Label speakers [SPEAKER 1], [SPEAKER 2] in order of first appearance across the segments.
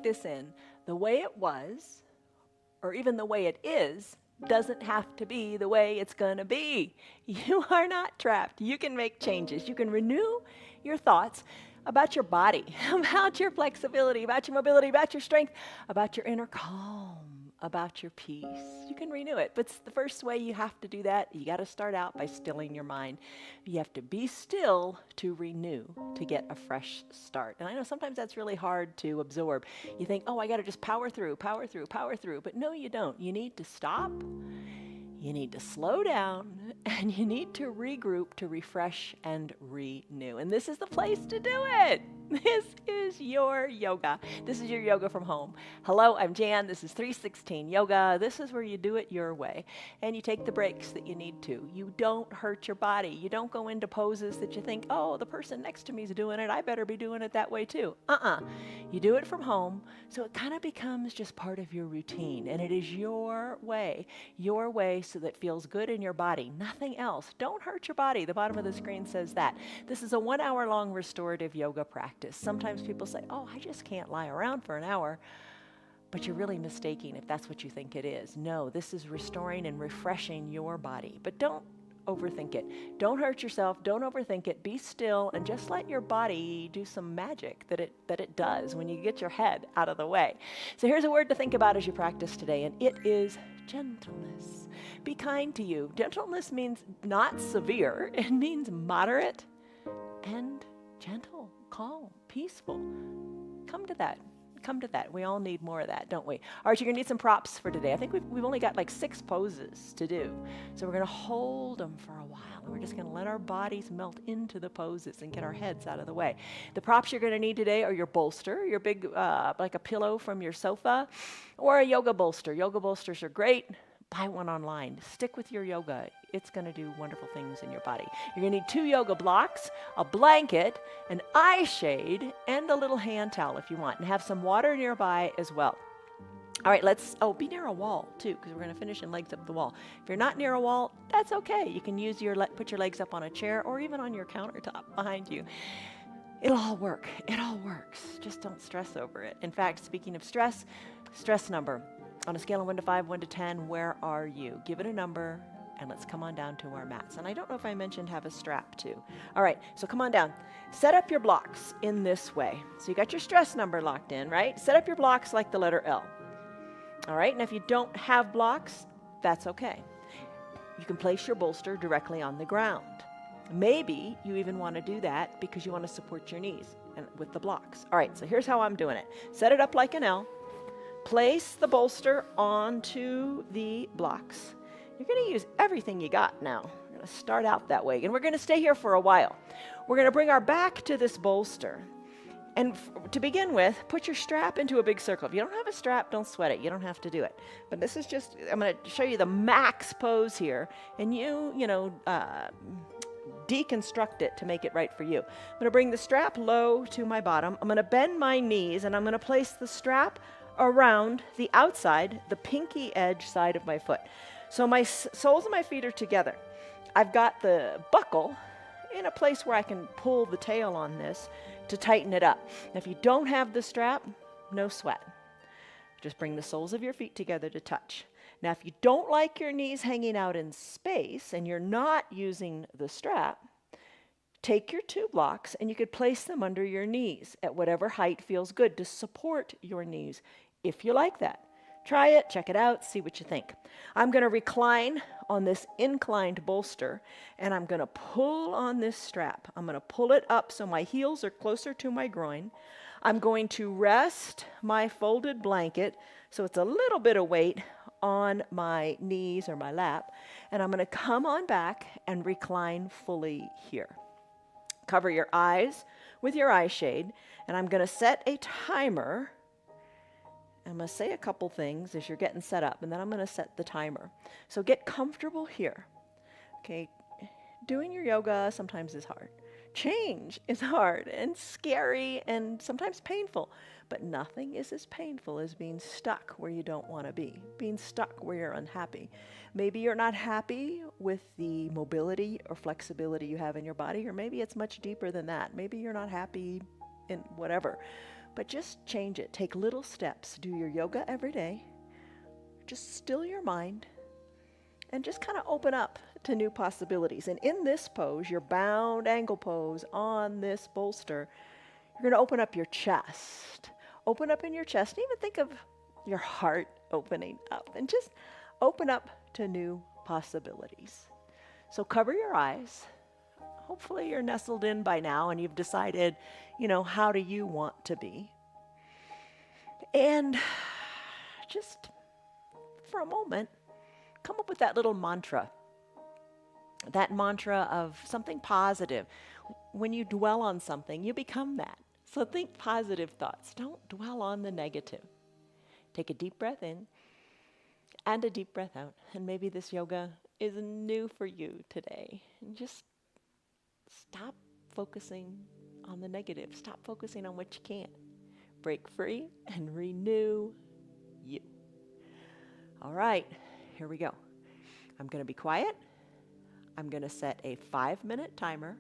[SPEAKER 1] take this in. The way it was, or even the way it is, doesn't have to be the way it's going to be. You are not trapped. You can make changes. You can renew your thoughts about your body, about your flexibility, about your mobility, about your strength, about your inner calm, about your peace. You can renew it. But the first way you have to do that, you got to start out by stilling your mind. You have to be still to renew, to get a fresh start. And I know sometimes that's really hard to absorb. You think, oh, I got to just power through, power through, power through. But no, you don't. You need to stop. You need to slow down, and you need to regroup, to refresh and renew. And this is the place to do it. This is your yoga. This is your yoga from home. Hello, I'm Jan. This is 316 Yoga. This is where you do it your way, and you take the breaks that you need to. You don't hurt your body. You don't go into poses that you think, oh, the person next to me is doing it. I better be doing it that way too. You do it from home, so it kind of becomes just part of your routine, and it is your way so that it feels good in your body, nothing else. Don't hurt your body. The bottom of the screen says that. This is a 1 hour long restorative yoga practice. Sometimes people say, oh, I just can't lie around for an hour. But you're really mistaken if that's what you think it is. No, this is restoring and refreshing your body. But don't overthink it. Don't hurt yourself. Don't overthink it. Be still and just let your body do some magic that it does when you get your head out of the way. So here's a word to think about as you practice today, and it is gentleness. Be kind to you. Gentleness means not severe. It means moderate and gentle, calm, peaceful. Come to that. Come to that. We all need more of that, don't we? All right, you're going to need some props for today. I think we've only got like 6 poses to do. So we're going to hold them for a while. And we're just going to let our bodies melt into the poses and get our heads out of the way. The props you're going to need today are your bolster, your big, like a pillow from your sofa, or a yoga bolster. Yoga bolsters are great. Buy one online. Stick with your yoga. It's going to do wonderful things in your body. You're going to need 2 yoga blocks, a blanket, an eye shade, and a little hand towel if you want. And have some water nearby as well. All right, be near a wall too, because we're going to finish in legs up the wall. If you're not near a wall, that's okay. You can use put your legs up on a chair or even on your countertop behind you. It'll all work. It all works. Just don't stress over it. In fact, speaking of stress number. On a scale of 1 to 5, 1 to 10, where are you? Give it a number, and let's come on down to our mats. And I don't know if I mentioned have a strap too. All right, so come on down. Set up your blocks in this way. So you got your stress number locked in, right? Set up your blocks like the letter L. All right, and if you don't have blocks, that's okay. You can place your bolster directly on the ground. Maybe you even want to do that because you want to support your knees with the blocks. All right, so here's how I'm doing it. Set it up like an L. Place the bolster onto the blocks. You're going to use everything you got now. We're going to start out that way, and we're going to stay here for a while. We're going to bring our back to this bolster. And to begin with, put your strap into a big circle. If you don't have a strap, don't sweat it. You don't have to do it. But this is just, I'm going to show you the max pose here, and deconstruct it to make it right for you. I'm going to bring the strap low to my bottom. I'm going to bend my knees, and I'm going to place the strap around the outside, the pinky edge side of my foot. So my soles of my feet are together. I've got the buckle in a place where I can pull the tail on this to tighten it up. Now, if you don't have the strap, no sweat. Just bring the soles of your feet together to touch. Now, if you don't like your knees hanging out in space and you're not using the strap, take your 2 blocks and you could place them under your knees at whatever height feels good to support your knees, if you like that. Try it, check it out, see what you think. I'm going to recline on this inclined bolster, and I'm going to pull on this strap. I'm going to pull it up so my heels are closer to my groin. I'm going to rest my folded blanket so it's a little bit of weight on my knees or my lap, and I'm going to come on back and recline fully here. Cover your eyes with your eye shade, and I'm going to set a timer. I'm going to say a couple things as you're getting set up, and then I'm going to set the timer. So get comfortable here. Okay, doing your yoga sometimes is hard. Change is hard and scary and sometimes painful, but nothing is as painful as being stuck where you don't want to be, being stuck where you're unhappy. Maybe you're not happy with the mobility or flexibility you have in your body, or maybe it's much deeper than that. Maybe you're not happy in whatever. But just change it. Take little steps. Do your yoga every day. Just still your mind and just kind of open up to new possibilities. And in this pose, your bound angle pose on this bolster, you're going to open up your chest. Open up in your chest. And even think of your heart opening up. And just open up to new possibilities. So cover your eyes. Hopefully you're nestled in by now and you've decided, how do you want to be? And just for a moment, come up with that little mantra. That mantra of something positive. When you dwell on something, you become that. So think positive thoughts. Don't dwell on the negative. Take a deep breath in and a deep breath out. And maybe this yoga is new for you today. And just stop focusing on the negative. Stop focusing on what you can't. Break free and renew you. All right, here we go. I'm going to be quiet. I'm going to set a 5-minute timer.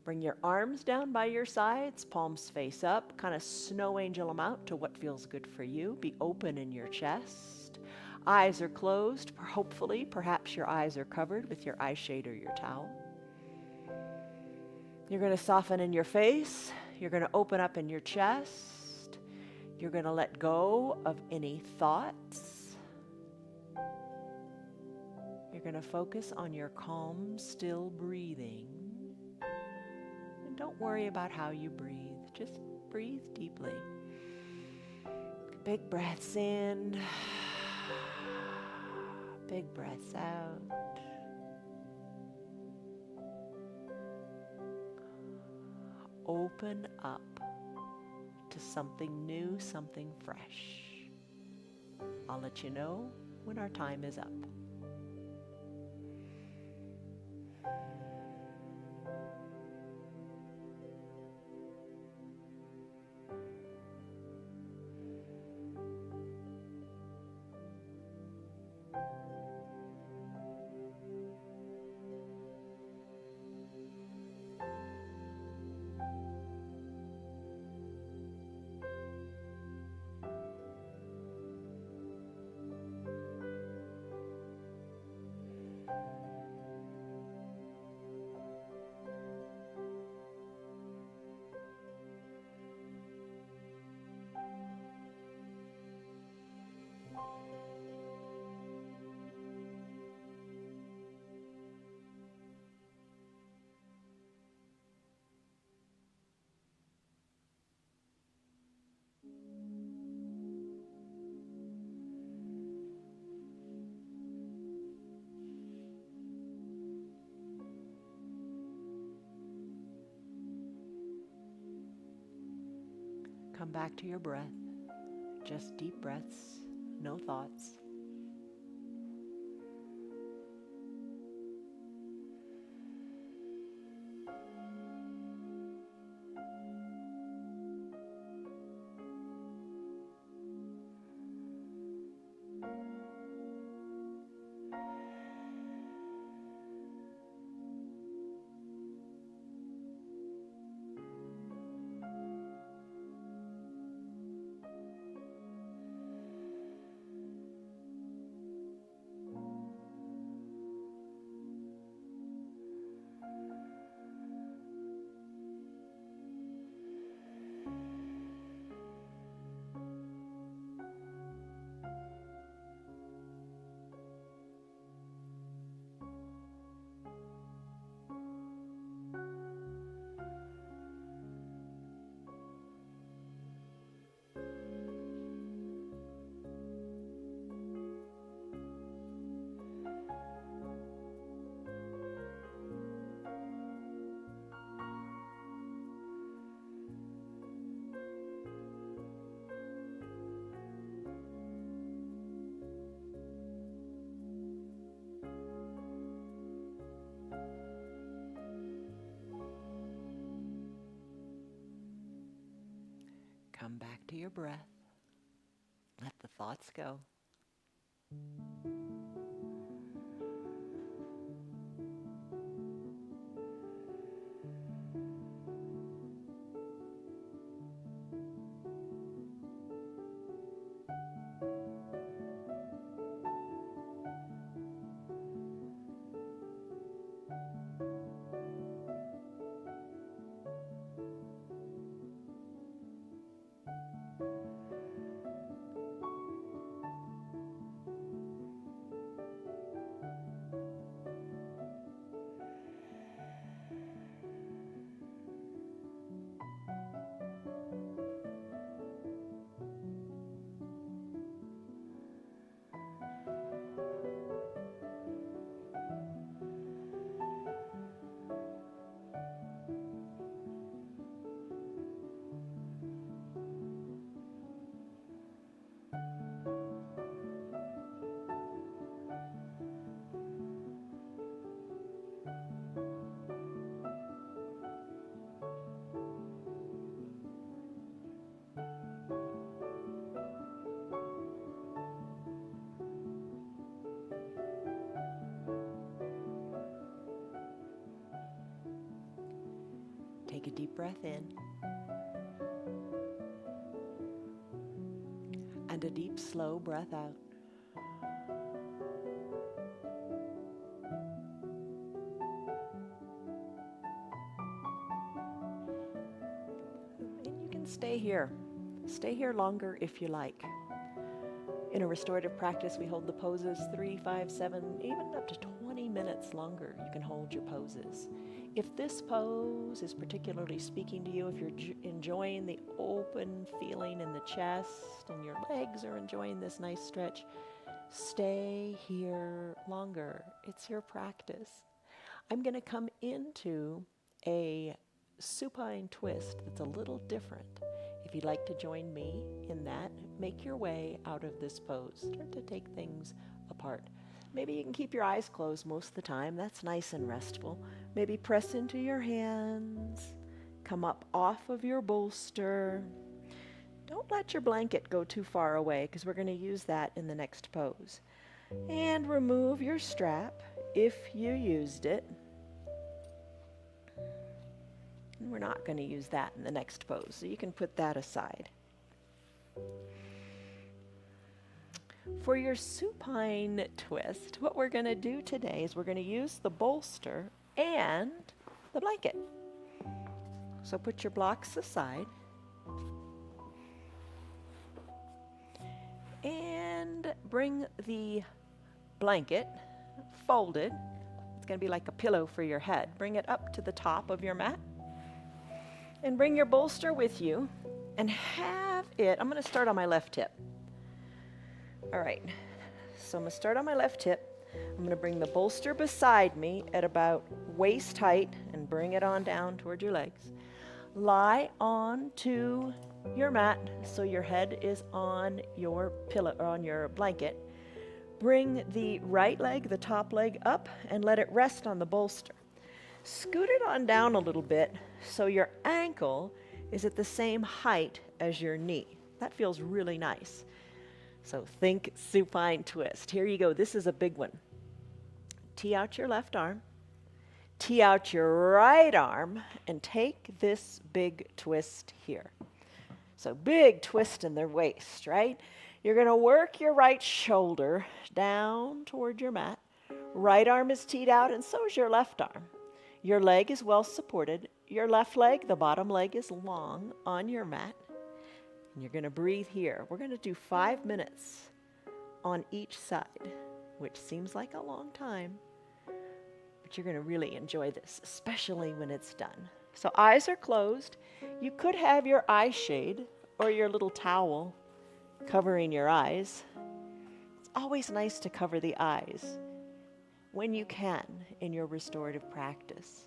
[SPEAKER 1] Bring your arms down by your sides, palms face up, kind of snow angel them out to what feels good for you. Be open in your chest. Eyes are closed. Hopefully, perhaps your eyes are covered with your eye shade or your towel. You're going to soften in your face. You're going to open up in your chest. You're going to let go of any thoughts. You're going to focus on your calm, still breathing. And don't worry about how you breathe. Just breathe deeply. Big breaths in. Big breaths out. Open up to something new, something fresh. I'll let you know when our time is up. Come back to your breath. Just deep breaths, no thoughts. Come back to your breath. Let the thoughts go. Take a deep breath in and a deep, slow breath out. And you can stay here. Stay here longer if you like. In a restorative practice, we hold the poses 3, 5, 7, even up to 20 minutes longer. You can hold your poses. If this pose is particularly speaking to you, if you're enjoying the open feeling in the chest and your legs are enjoying this nice stretch, stay here longer. It's your practice. I'm going to come into a supine twist that's a little different. If you'd like to join me in that, make your way out of this pose. Start to take things apart. Maybe you can keep your eyes closed most of the time. That's nice and restful. Maybe press into your hands. Come up off of your bolster. Don't let your blanket go too far away because we're going to use that in the next pose. And remove your strap if you used it. We're not going to use that in the next pose, so you can put that aside. For your supine twist, what we're going to do today is we're going to use the bolster and the blanket. So put your blocks aside. And bring the blanket folded. It's going to be like a pillow for your head. Bring it up to the top of your mat. And bring your bolster with you and have it, I'm going to start on my left hip. All right, so I'm going to start on my left hip. I'm going to bring the bolster beside me at about waist height and bring it on down toward your legs. Lie onto your mat so your head is on your pillow or on your blanket. Bring the right leg, the top leg up and let it rest on the bolster. Scoot it on down a little bit so your ankle is at the same height as your knee. That feels really nice. So think supine twist. Here you go. This is a big one. Tee out your left arm. Tee out your right arm and take this big twist here. So big twist in the waist, right? You're going to work your right shoulder down toward your mat. Right arm is teed out and so is your left arm. Your leg is well supported. Your left leg, the bottom leg, is long on your mat. And you're going to breathe here. We're going to do 5 minutes on each side, which seems like a long time. But you're going to really enjoy this, especially when it's done. So eyes are closed. You could have your eye shade or your little towel covering your eyes. It's always nice to cover the eyes when you can in your restorative practice.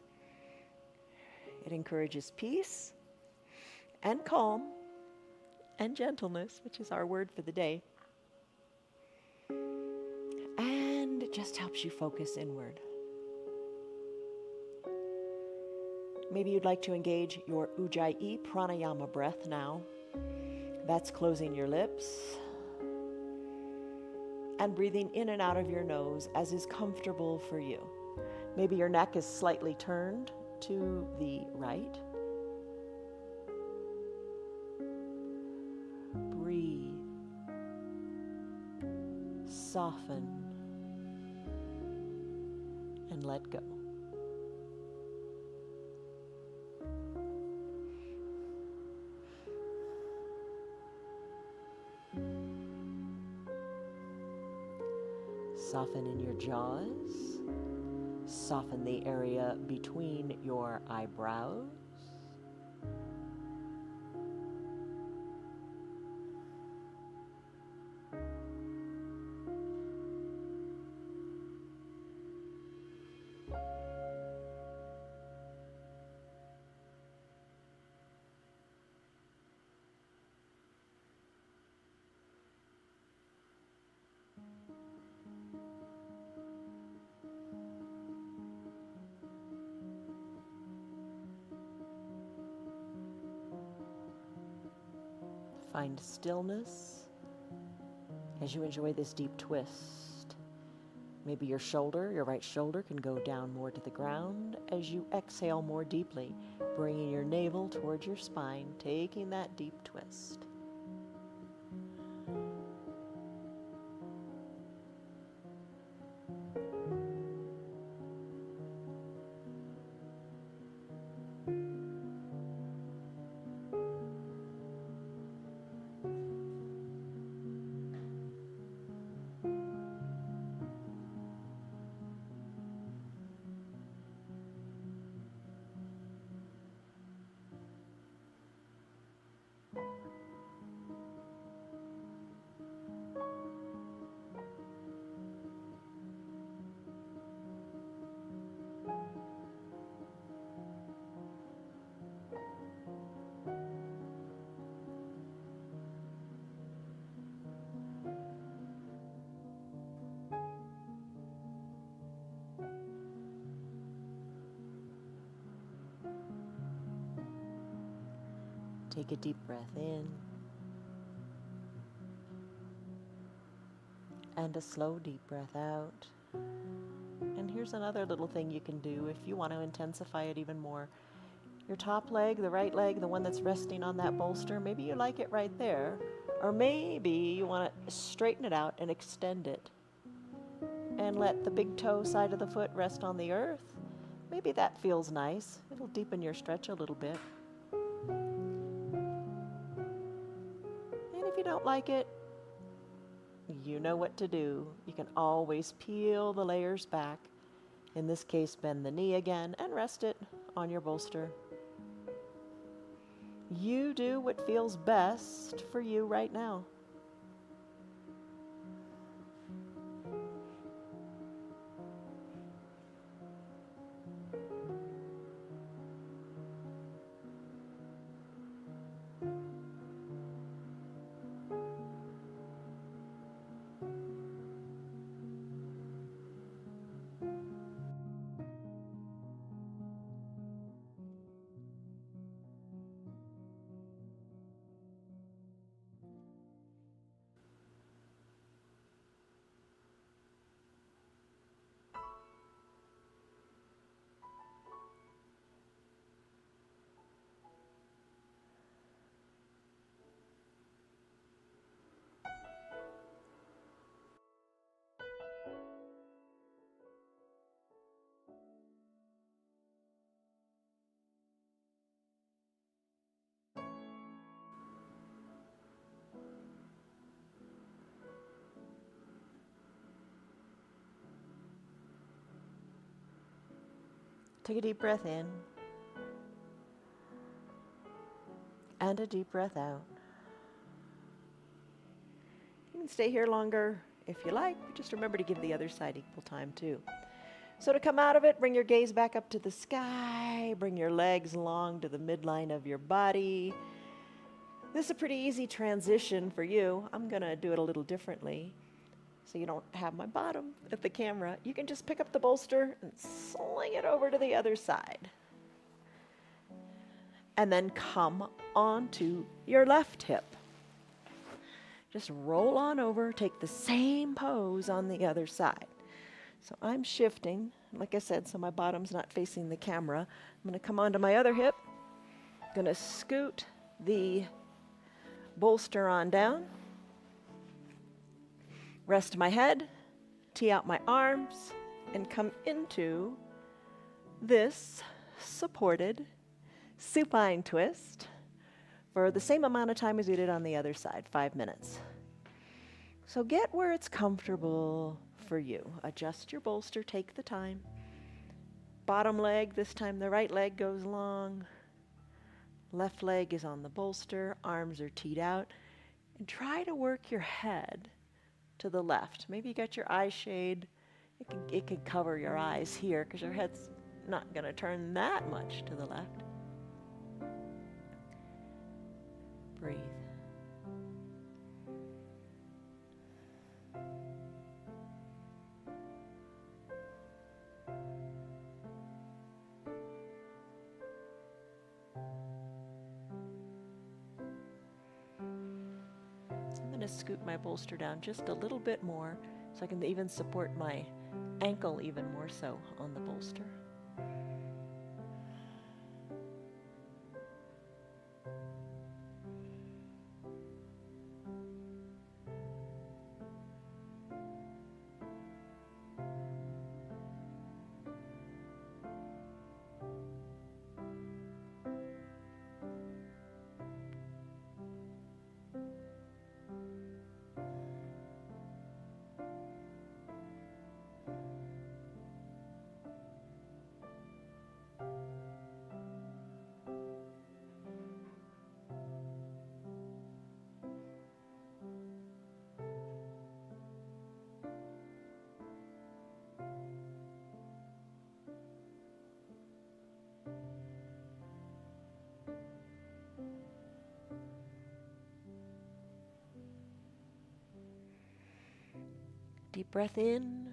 [SPEAKER 1] It encourages peace and calm and gentleness, which is our word for the day. And it just helps you focus inward. Maybe you'd like to engage your Ujjayi pranayama breath now. That's closing your lips and breathing in and out of your nose as is comfortable for you. Maybe your neck is slightly turned to the right. Breathe. Soften. And let go. Soften in your jaws. Soften the area between your eyebrows. Find stillness as you enjoy this deep twist. Maybe your shoulder, your right shoulder, can go down more to the ground as you exhale more deeply, bringing your navel towards your spine, taking that deep twist. Take a deep breath in and a slow deep breath out. And here's another little thing you can do if you want to intensify it even more. Your top leg, the right leg, the one that's resting on that bolster, maybe you like it right there, or maybe you want to straighten it out and extend it and let the big toe side of the foot rest on the earth. Maybe that feels nice. It'll deepen your stretch a little bit. And if you don't like it, you know what to do. You can always peel the layers back. In this case, bend the knee again and rest it on your bolster. You do what feels best for you right now. Take a deep breath in and a deep breath out. You can stay here longer if you like, but just remember to give the other side equal time too. So to come out of it, bring your gaze back up to the sky, bring your legs long to the midline of your body. This is a pretty easy transition for you. I'm going to do it a little differently so you don't have my bottom at the camera. You can just pick up the bolster and sling it over to the other side. And then come onto your left hip. Just roll on over, take the same pose on the other side. So I'm shifting, like I said, so my bottom's not facing the camera. I'm going to come onto my other hip. I'm going to scoot the bolster on down. Rest my head, tee out my arms, and come into this supported supine twist for the same amount of time as we did on the other side, 5 minutes. So get where it's comfortable for you. Adjust your bolster, take the time. Bottom leg, this time the right leg goes long. Left leg is on the bolster, arms are teed out. And try to work your head to the left. Maybe you got your eye shade. It can cover your eyes here because your head's not going to turn that much to the left. Breathe. I'm going to scoot my bolster down just a little bit more So I can even support my ankle even more so on the bolster. Deep breath in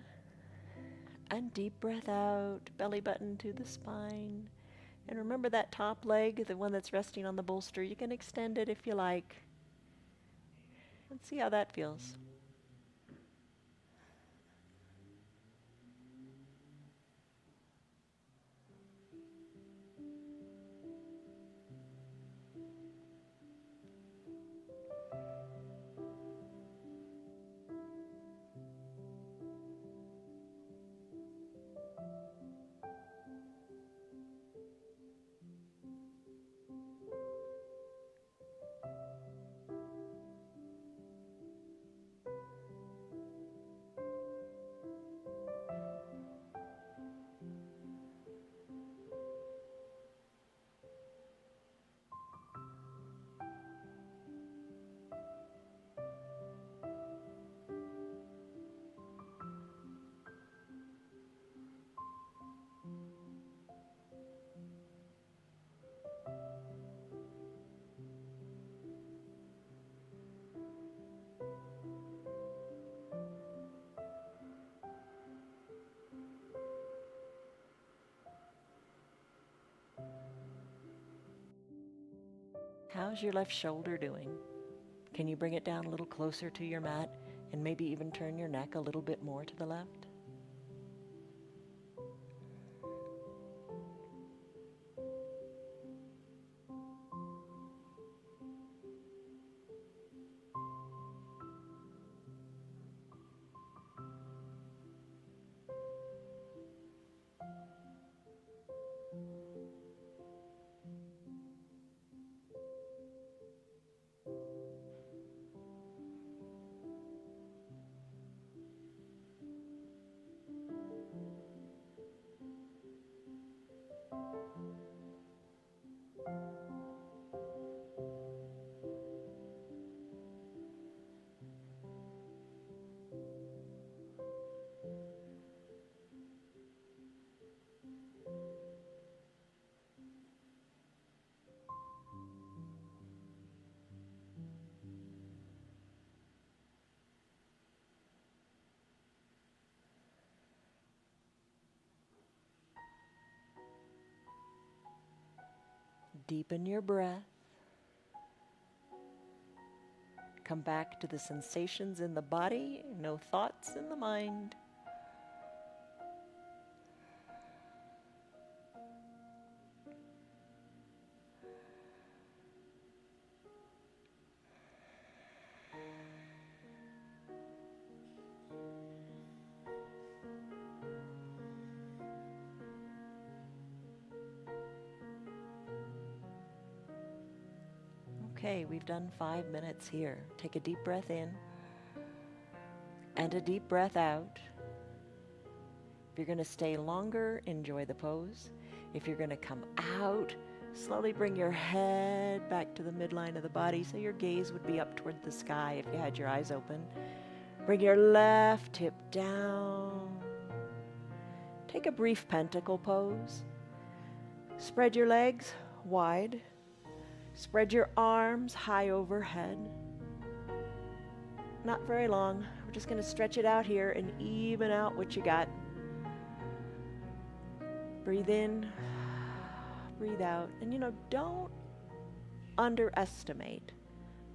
[SPEAKER 1] and deep breath out, belly button to the spine. And remember that top leg, the one that's resting on the bolster, you can extend it if you like. And see how that feels. How's your left shoulder doing? Can you bring it down a little closer to your mat and maybe even turn your neck a little bit more to the left? Deepen your breath. Come back to the sensations in the body, no thoughts in the mind. Okay, we've done 5 minutes here. Take a deep breath in and a deep breath out. If you're going to stay longer, enjoy the pose. If you're going to come out, slowly bring your head back to the midline of the body so your gaze would be up toward the sky if you had your eyes open. Bring your left hip down. Take a brief pentacle pose. Spread your legs wide. Spread your arms high overhead. Not very long. We're just going to stretch it out here and even out what you got. Breathe in, breathe out. And don't underestimate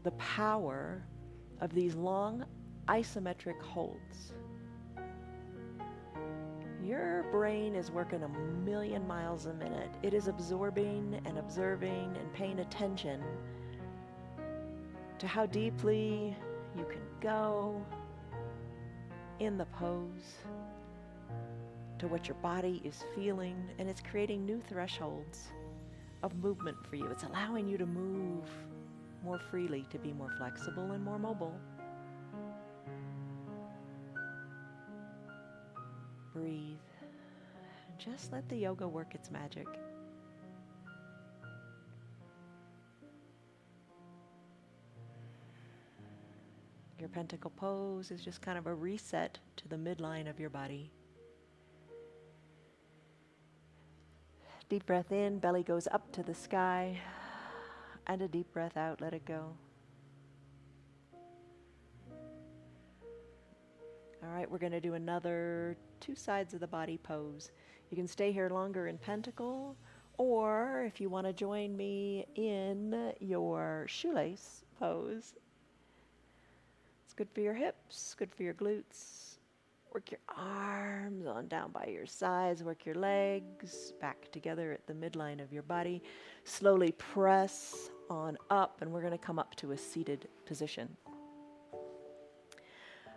[SPEAKER 1] the power of these long isometric holds. your brain is working a million miles a minute. It is absorbing and observing and paying attention to how deeply you can go in the pose, to what your body is feeling, and it's creating new thresholds of movement for you. It's allowing you to move more freely, to be more flexible and more mobile. Breathe. Just let the yoga work its magic. Your pentacle pose is just kind of a reset to the midline of your body. Deep breath in, belly goes up to the sky, and a deep breath out, let it go. All right, we're going to do another 2 sides of the body pose. You can stay here longer in pentacle, or if you want to join me in your shoelace pose. It's good for your hips, good for your glutes. Work your arms on down by your sides, work your legs back together at the midline of your body. Slowly press on up, and we're going to come up to a seated position.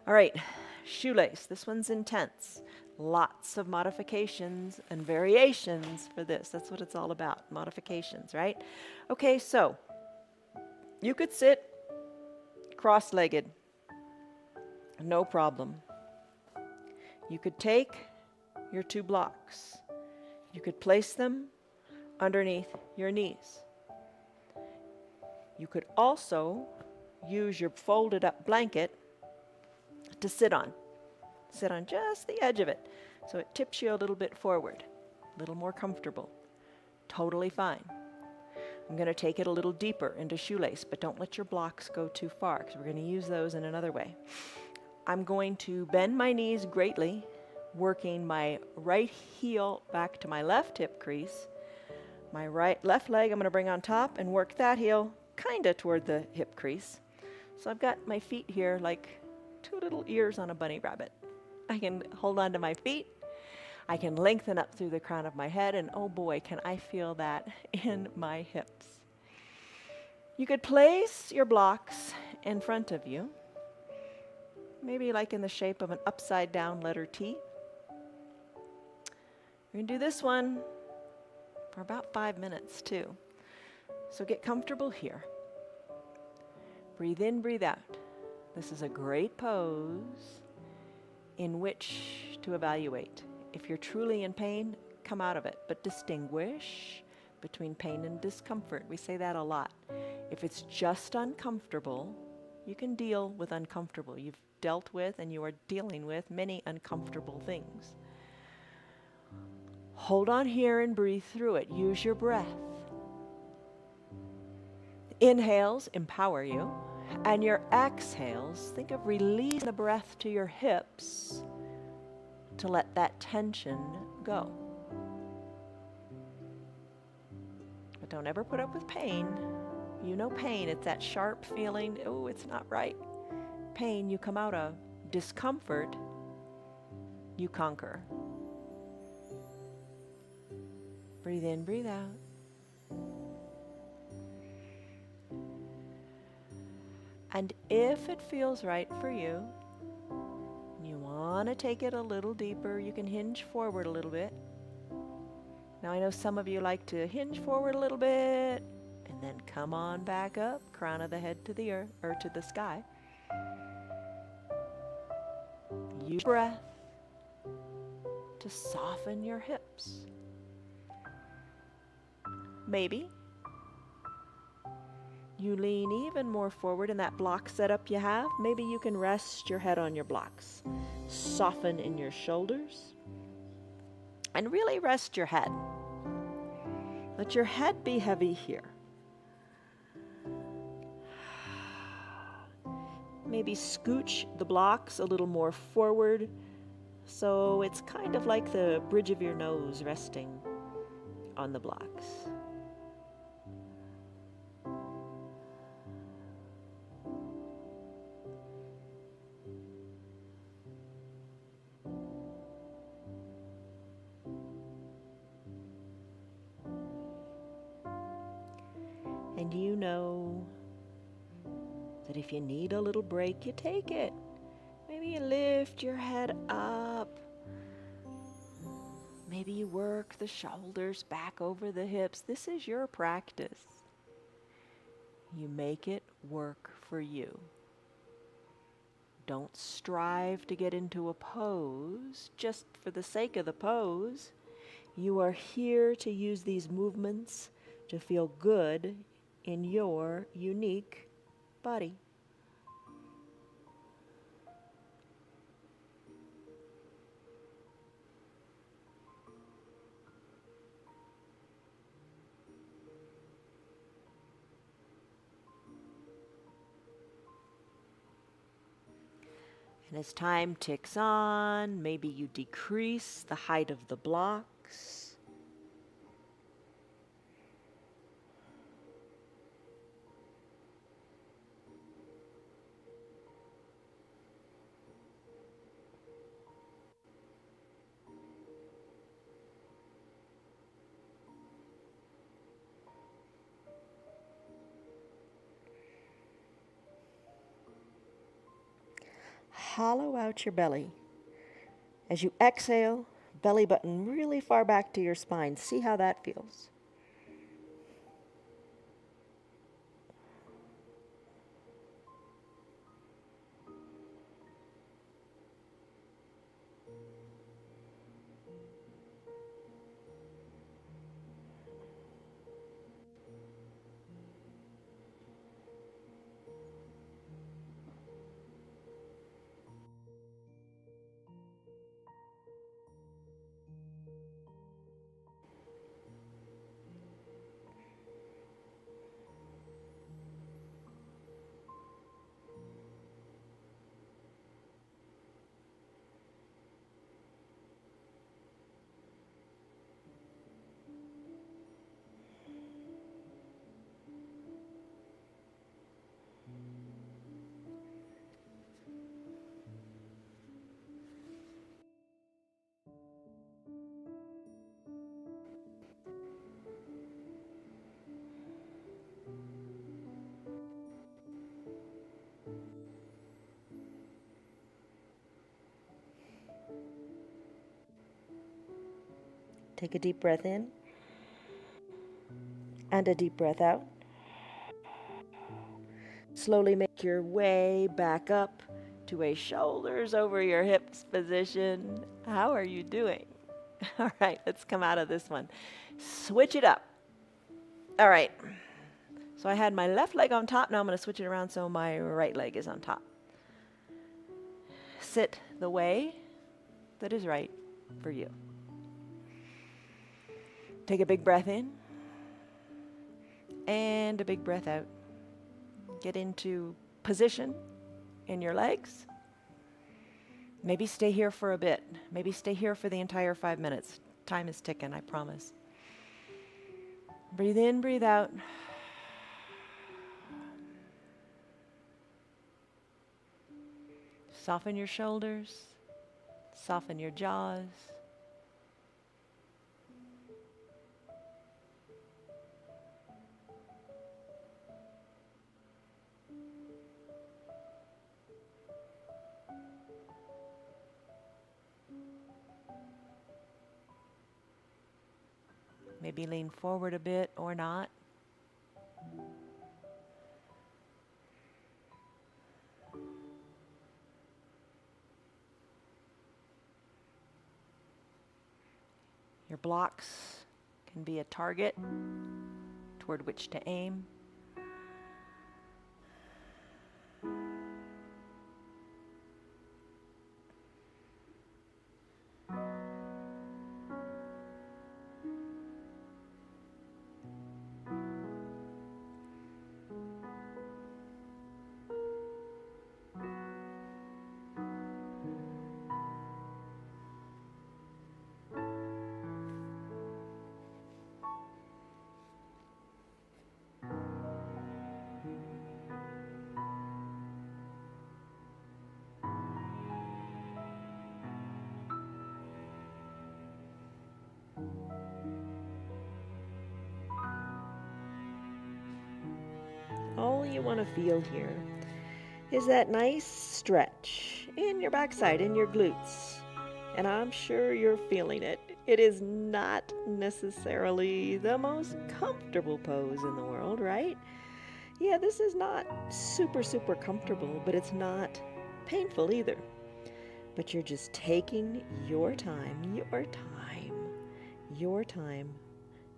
[SPEAKER 1] All right, shoelace. This one's intense. Lots of modifications and variations for this. That's what it's all about, modifications, right? Okay, so you could sit cross-legged, no problem. You could take your 2 blocks. You could place them underneath your knees. You could also use your folded up blanket to sit on. Sit on just the edge of it, so it tips you a little bit forward, a little more comfortable. Totally fine. I'm going to take it a little deeper into shoelace, but don't let your blocks go too far, because we're going to use those in another way. I'm going to bend my knees greatly, working my right heel back to my left hip crease. My left leg I'm going to bring on top and work that heel kind of toward the hip crease. So I've got my feet here like 2 little ears on a bunny rabbit. I can hold on to my feet. I can lengthen up through the crown of my head, and oh boy, can I feel that in my hips. You could place your blocks in front of you, maybe like in the shape of an upside down letter T. We're going to do this one for about 5 minutes too. So get comfortable here. Breathe in, breathe out. This is a great pose in which to evaluate. If you're truly in pain, come out of it, but distinguish between pain and discomfort. We say that a lot. If it's just uncomfortable, you can deal with uncomfortable. You've dealt with and you are dealing with many uncomfortable things. Hold on here and breathe through it. Use your breath. Inhales empower you, and your exhales, think of releasing the breath to your hips to let that tension go. But don't ever put up with pain. You know pain, it's that sharp feeling, oh, it's not right. Pain you come out of. Discomfort you conquer. Breathe in, breathe out. And if it feels right for you, you want to take it a little deeper, you can hinge forward a little bit. Now I know some of you like to hinge forward a little bit and then come on back up, crown of the head to the earth or to the sky. Use breath to soften your hips. Maybe you lean even more forward in that block setup you have. Maybe you can rest your head on your blocks. Soften in your shoulders. And really rest your head. Let your head be heavy here. Maybe scooch the blocks a little more forward, so it's kind of like the bridge of your nose resting on the blocks. And you know that if you need a little break, you take it. Maybe you lift your head up. Maybe you work the shoulders back over the hips. This is your practice. You make it work for you. Don't strive to get into a pose just for the sake of the pose. You are here to use these movements to feel good in your unique body. And as time ticks on, maybe you decrease the height of the blocks. Hollow out your belly. As you exhale, belly button really far back to your spine. See how that feels. Take a deep breath in and a deep breath out. Slowly make your way back up to a shoulders over your hips position. How are you doing? All right, let's come out of this one. Switch it up. All right. So I had my left leg on top. Now I'm going to switch it around so my right leg is on top. Sit the way that is right for you. Take a big breath in and a big breath out. Get into position in your legs. Maybe stay here for a bit. Maybe stay here for the entire 5 minutes. Time is ticking, I promise. Breathe in, breathe out. Soften your shoulders. Soften your jaws. Maybe lean forward a bit or not. Your blocks can be a target toward which to aim.
[SPEAKER 2] you want to feel here is that nice stretch in your backside, in your glutes. And I'm sure you're feeling it. It is not necessarily the most comfortable pose in the world, right? Yeah, this is not super, super comfortable, but it's not painful either. But you're just taking your time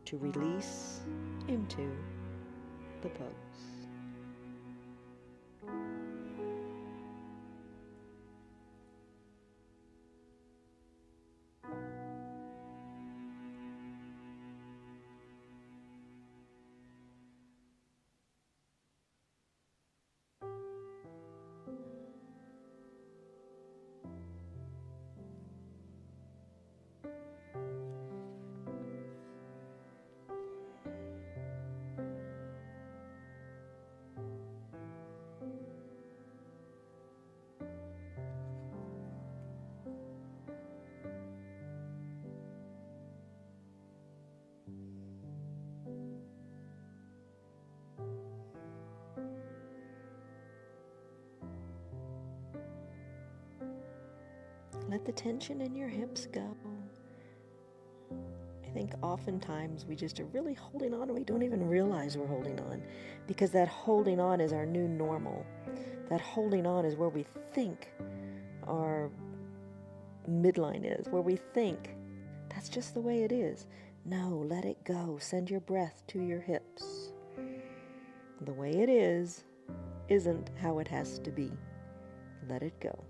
[SPEAKER 2] to release into the pose. Let the tension in your hips go. I think oftentimes we just are really holding on and we don't even realize we're holding on, because that holding on is our new normal. That holding on is where we think our midline is, where we think that's just the way it is. No, let it go. Send your breath to your hips. The way it is isn't how it has to be. Let it go.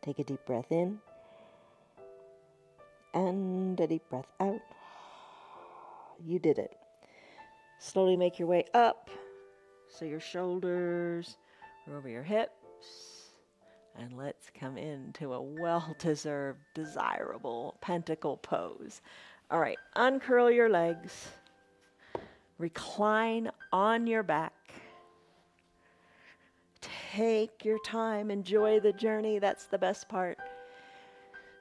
[SPEAKER 2] Take a deep breath in and a deep breath out. You did it. Slowly make your way up so your shoulders are over your hips. And let's come into a well-deserved, desirable pentacle pose. All right, uncurl your legs. Recline on your back. Take your time. Enjoy the journey. That's the best part.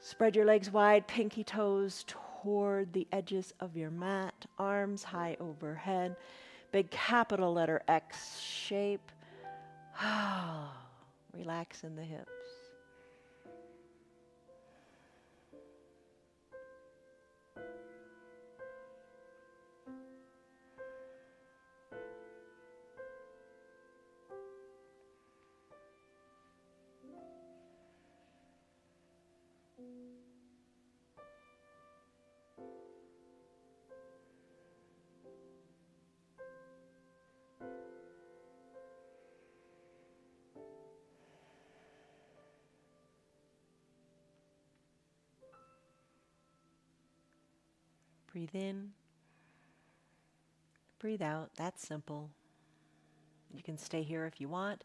[SPEAKER 2] Spread your legs wide, pinky toes toward the edges of your mat. Arms high overhead. Big capital letter X shape. Relax in the hips. Breathe in, breathe out. That's simple. You can stay here if you want,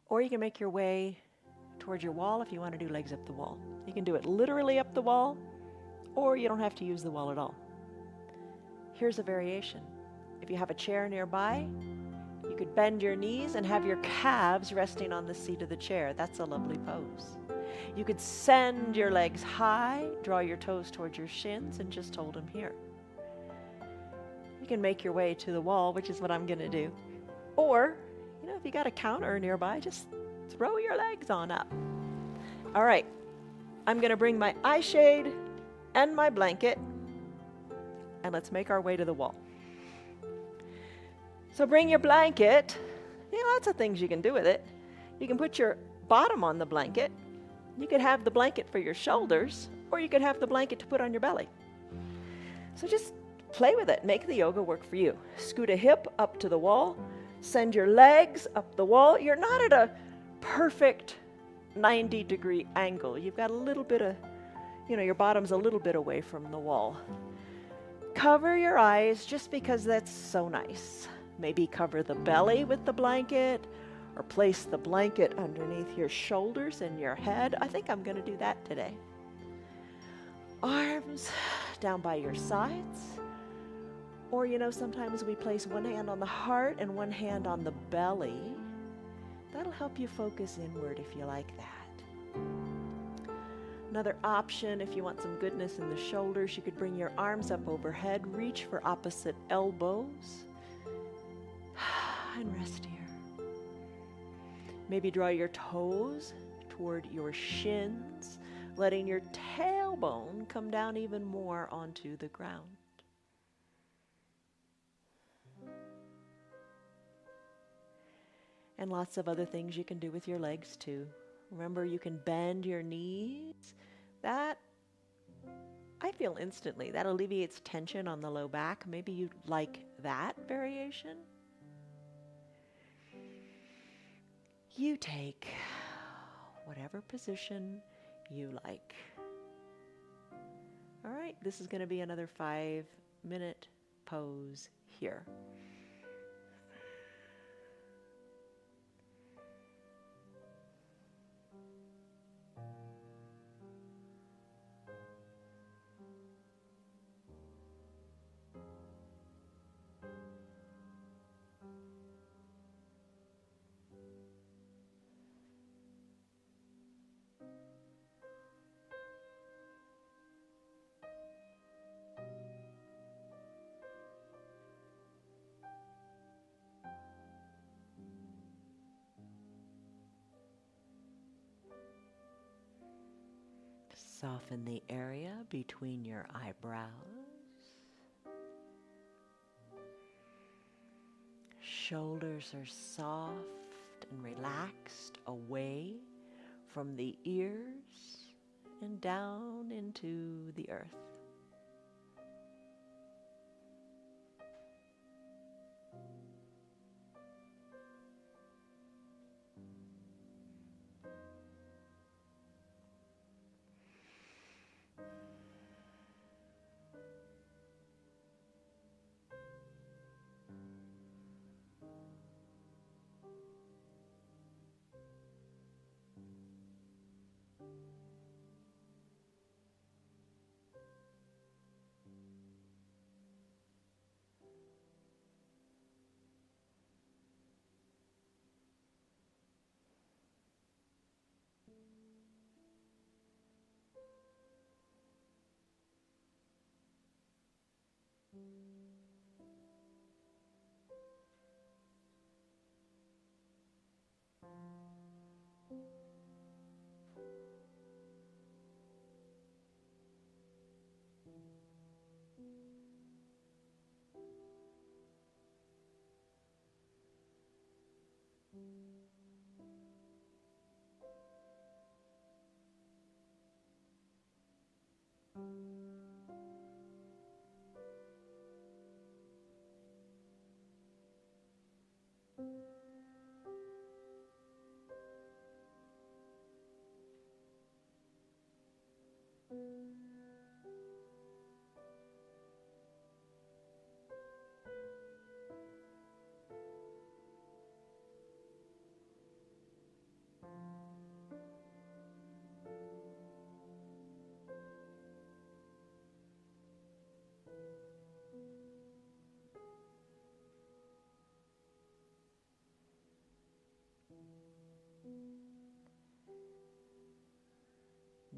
[SPEAKER 2] or you can make your way towards your wall if you want to do legs up the wall. You can do it literally up the wall, or you don't have to use the wall at all. Here's a variation. If you have a chair nearby,
[SPEAKER 1] You could bend your knees and have your calves resting on the seat of the chair. That's a lovely pose. You could send your legs high, draw your toes towards your shins, and just hold them here. You can make your way to the wall, which is what I'm going to do. Or, if you got a counter nearby, just throw your legs on up. All right, I'm going to bring my eye shade and my blanket, and let's make our way to the wall. So bring your blanket. Lots of things you can do with it. You can put your bottom on the blanket. You could have the blanket for your shoulders, or you could have the blanket to put on your belly. So just play with it. Make the yoga work for you. Scoot a hip up to the wall. Send your legs up the wall. You're not at a perfect 90-degree angle. You've got a little bit of, your bottom's a little bit away from the wall. Cover your eyes just because that's so nice. Maybe cover the belly with the blanket, or place the blanket underneath your shoulders and your head. I think I'm going to do that today. Arms down by your sides. Or, sometimes we place one hand on the heart and one hand on the belly. That'll help you focus inward if you like that. Another option, if you want some goodness in the shoulders, you could bring your arms up overhead, reach for opposite elbows, and rest here. Maybe draw your toes toward your shins, letting your tailbone come down even more onto the ground. And lots of other things you can do with your legs too. Remember, you can bend your knees. That, I feel instantly, that alleviates tension on the low back. Maybe you like that variation. You take whatever position you like. All right, this is going to be another 5-minute pose here. Soften the area between your eyebrows. Shoulders are soft and relaxed away from the ears and down into the earth.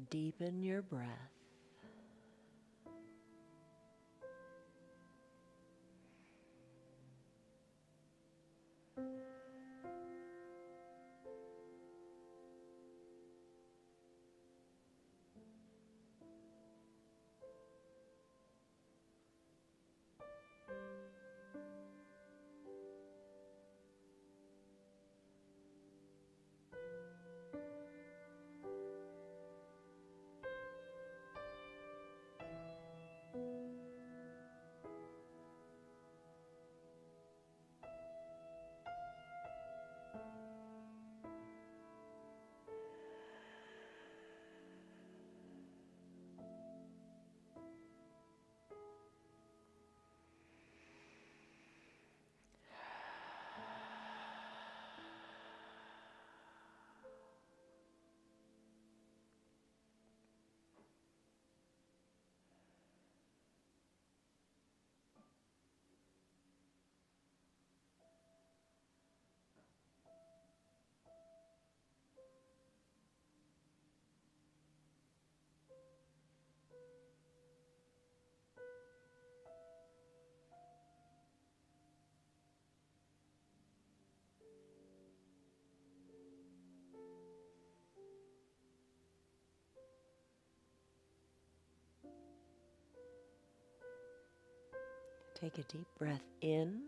[SPEAKER 1] Deepen your breath. Take a deep breath in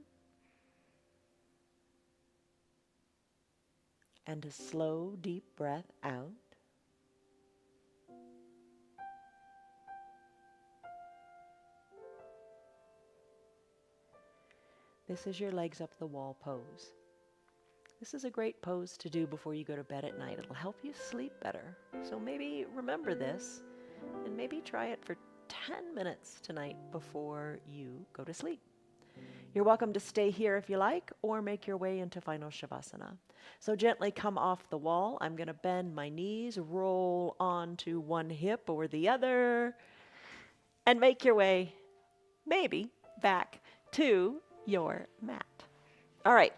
[SPEAKER 1] and a slow, deep breath out. This is your legs up the wall pose. This is a great pose to do before you go to bed at night. It'll help you sleep better. So maybe remember this and maybe try it for 10 minutes tonight before you go to sleep. You're welcome to stay here if you like, or make your way into Final Shavasana. So gently come off the wall. I'm going to bend my knees, roll onto one hip or the other, and make your way, maybe, back to your mat. All right.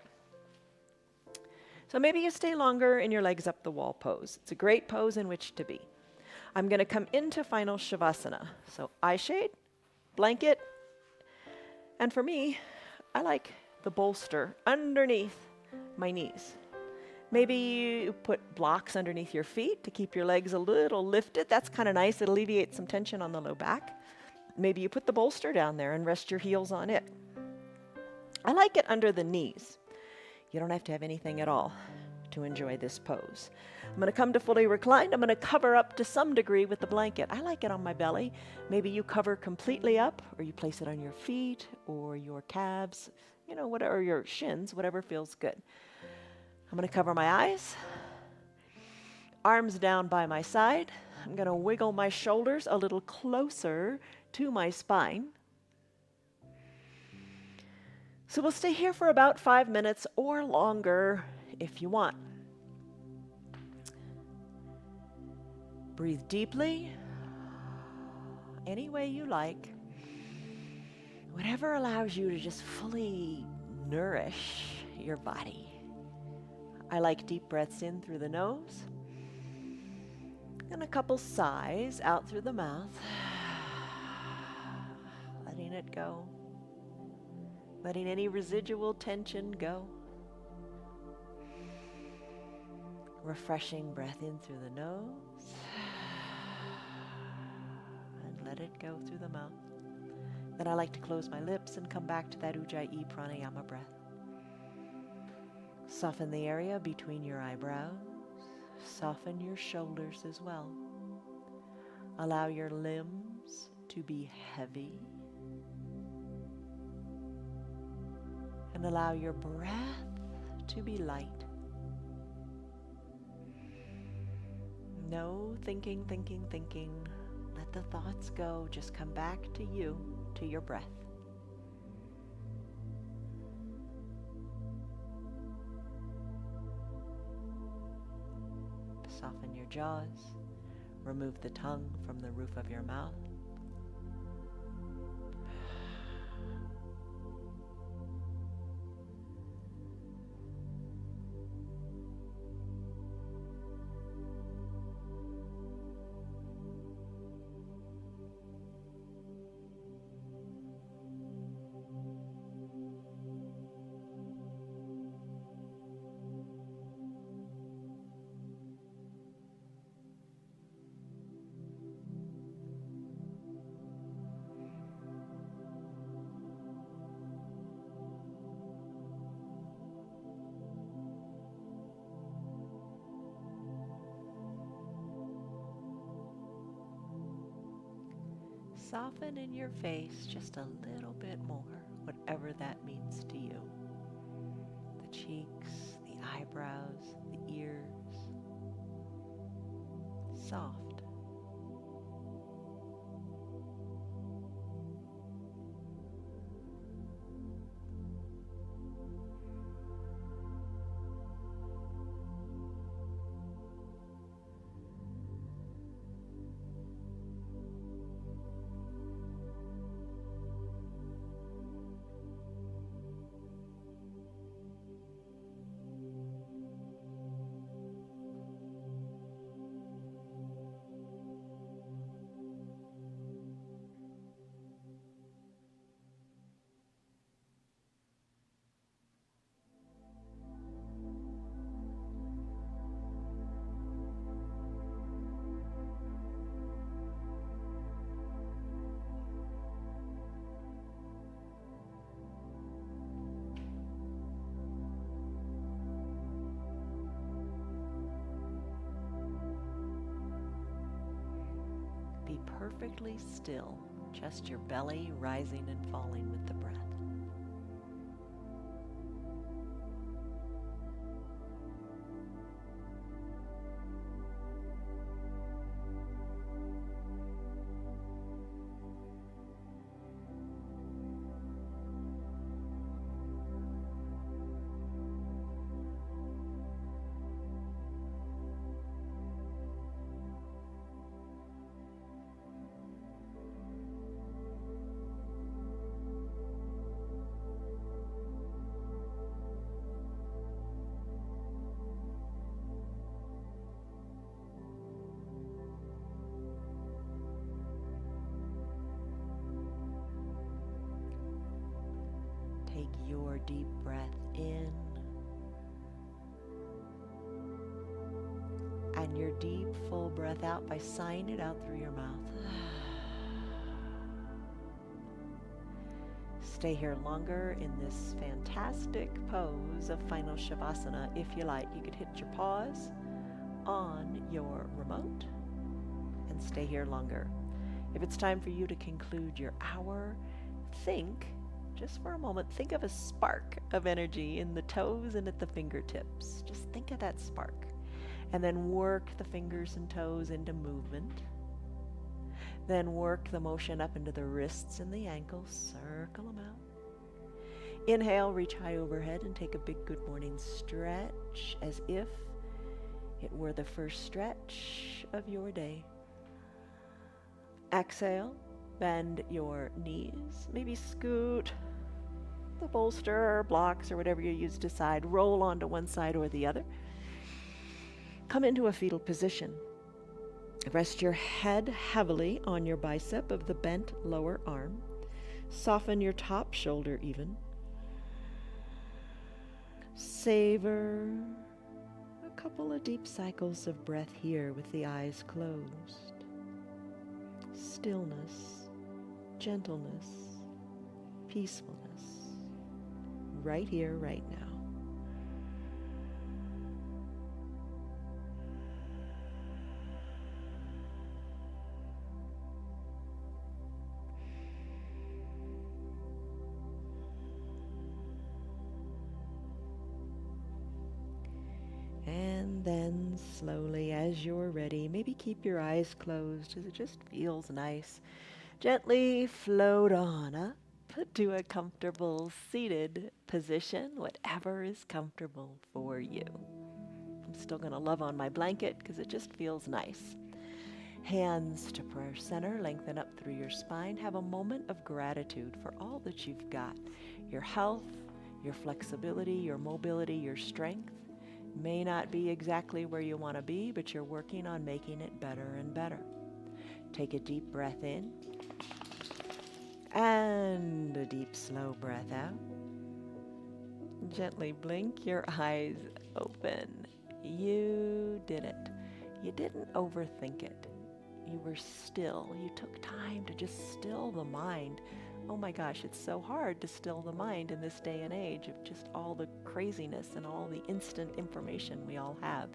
[SPEAKER 1] So maybe you stay longer in your legs up the wall pose. It's a great pose in which to be. I'm going to come into Final Shavasana. So eye shade, blanket, and for me, I like the bolster underneath my knees. Maybe you put blocks underneath your feet to keep your legs a little lifted. That's kind of nice. It alleviates some tension on the low back. Maybe you put the bolster down there and rest your heels on it. I like it under the knees. You don't have to have anything at all to enjoy this pose. I'm going to come to fully reclined. I'm going to cover up to some degree with the blanket. I like it on my belly. Maybe you cover completely up, or you place it on your feet or your calves, whatever, your shins, whatever feels good. I'm going to cover my eyes, arms down by my side. I'm going to wiggle my shoulders a little closer to my spine. So we'll stay here for about 5 minutes or longer if you want. Breathe deeply, any way you like. Whatever allows you to just fully nourish your body. I like deep breaths in through the nose and a couple sighs out through the mouth. Letting it go. Letting any residual tension go. Refreshing breath in through the nose. And let it go through the mouth. Then I like to close my lips and come back to that Ujjayi pranayama breath. Soften the area between your eyebrows. Soften your shoulders as well. Allow your limbs to be heavy. And allow your breath to be light. No thinking. Let the thoughts go. Just come back to you, to your breath. Soften your jaws. Remove the tongue from the roof of your mouth. soften in your face just a little bit more, whatever that means to you. The cheeks, the eyebrows, the ears, soft. Be perfectly still, just your belly rising and falling with the breath. Take your deep breath in and your deep full breath out by sighing it out through your mouth. Stay here longer in this fantastic pose of Final Shavasana. If you like, you could hit your pause on your remote and stay here longer. If it's time for you to conclude your hour, think, just for a moment, think of a spark of energy in the toes and at the fingertips. Just think of that spark. And then work the fingers and toes into movement. Then work the motion up into the wrists and the ankles. Circle them out. Inhale, reach high overhead and take a big good morning stretch as if it were the first stretch of your day. Exhale, bend your knees. Maybe scoot the bolster or blocks or whatever you use to side. Roll onto one side or the other. Come into a fetal position. Rest your head heavily on your bicep of the bent lower arm. Soften your top shoulder even. Savor a couple of deep cycles of breath here with the eyes closed. Stillness, gentleness, peacefulness, right here, right now. And then slowly, as you're ready, maybe keep your eyes closed as it just feels nice. Gently float on up to a comfortable seated position, whatever is comfortable for you. I'm still going to love on my blanket because it just feels nice. Hands to prayer center, lengthen up through your spine. Have a moment of gratitude for all that you've got. Your health, your flexibility, your mobility, your strength. May not be exactly where you want to be, but you're working on making it better and better. Take a deep breath in and a deep, slow breath out. Gently blink your eyes open. You did it. You didn't overthink it. You were still. You took time to just still the mind. Oh my gosh, it's so hard to still the mind in this day and age of just all the craziness and all the instant information we all have.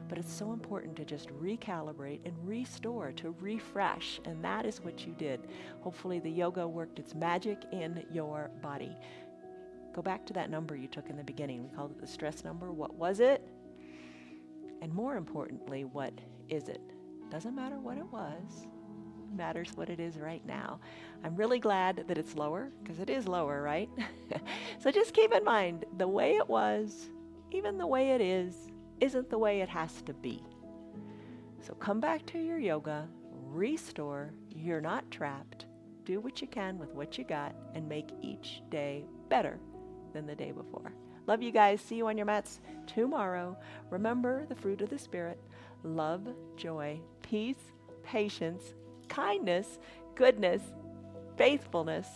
[SPEAKER 1] But it's so important to just recalibrate and restore, to refresh, and that is what you did. Hopefully the yoga worked its magic in your body. Go back to that number you took in the beginning. We called it the stress number. What was it? And more importantly, what is it? Doesn't matter what it was. It matters what it is right now. I'm really glad that it's lower, because it is lower, right? So just keep in mind, the way it was, even the way it is, isn't the way it has to be. So come back to your yoga, restore. You're not trapped. Do what you can with what you got and make each day better than the day before. Love you guys. See you on your mats tomorrow. Remember the fruit of the Spirit: love, joy, peace, patience, kindness, goodness, faithfulness,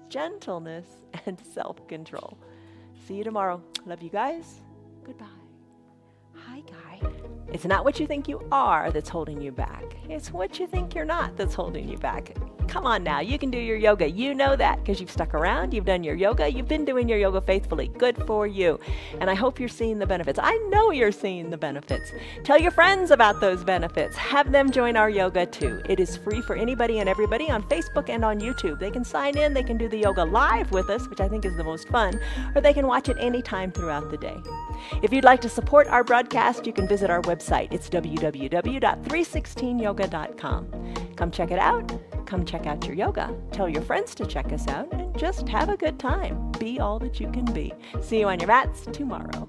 [SPEAKER 1] gentleness, and self-control. See you tomorrow. Love you guys. Goodbye. Hi, guy. It's not what you think you are that's holding you back. It's what you think you're not that's holding you back. Come on now, you can do your yoga. You know that because you've stuck around, you've done your yoga, you've been doing your yoga faithfully. Good for you. And I hope you're seeing the benefits. I know you're seeing the benefits. Tell your friends about those benefits. Have them join our yoga too. It is free for anybody and everybody on Facebook and on YouTube. They can sign in, they can do the yoga live with us, which I think is the most fun, or they can watch it anytime throughout the day. If you'd like to support our broadcast, you can visit our website. It's www.316yoga.com. Come check it out. Come check out your yoga. Tell your friends to check us out and just have a good time. Be all that you can be. See you on your mats tomorrow.